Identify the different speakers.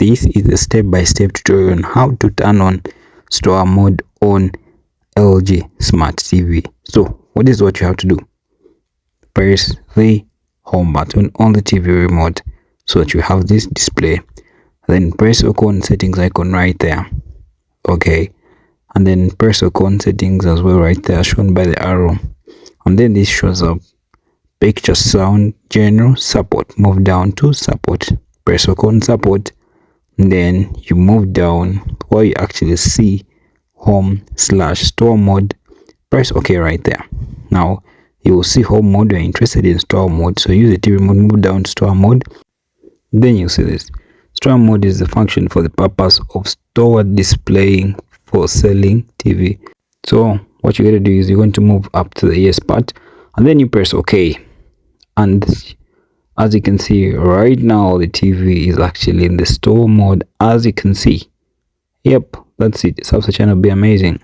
Speaker 1: This is a step-by-step tutorial on how to turn on store mode on LG Smart TV. So what is what you have to do? Press the home button on the TV remote so that you have this display. Then press icon settings icon right there. Okay, and then press icon settings as well right there, shown by the arrow. And then this shows up picture, sound, general, support. Move down to support. Press icon support. Then you move down where you actually see home/store mode. Press OK right there. Now you will see home mode. You're interested in store mode, so use the TV remote, move down to store mode. Then you see this. Store mode is the function for the purpose of store displaying for selling TV. So what you're going to do is you're going to move up to the yes part, and then you press OK. And as you can see right now, the TV is actually in the store mode, as you can see. Yep, that's it. Subscribe channel, be amazing.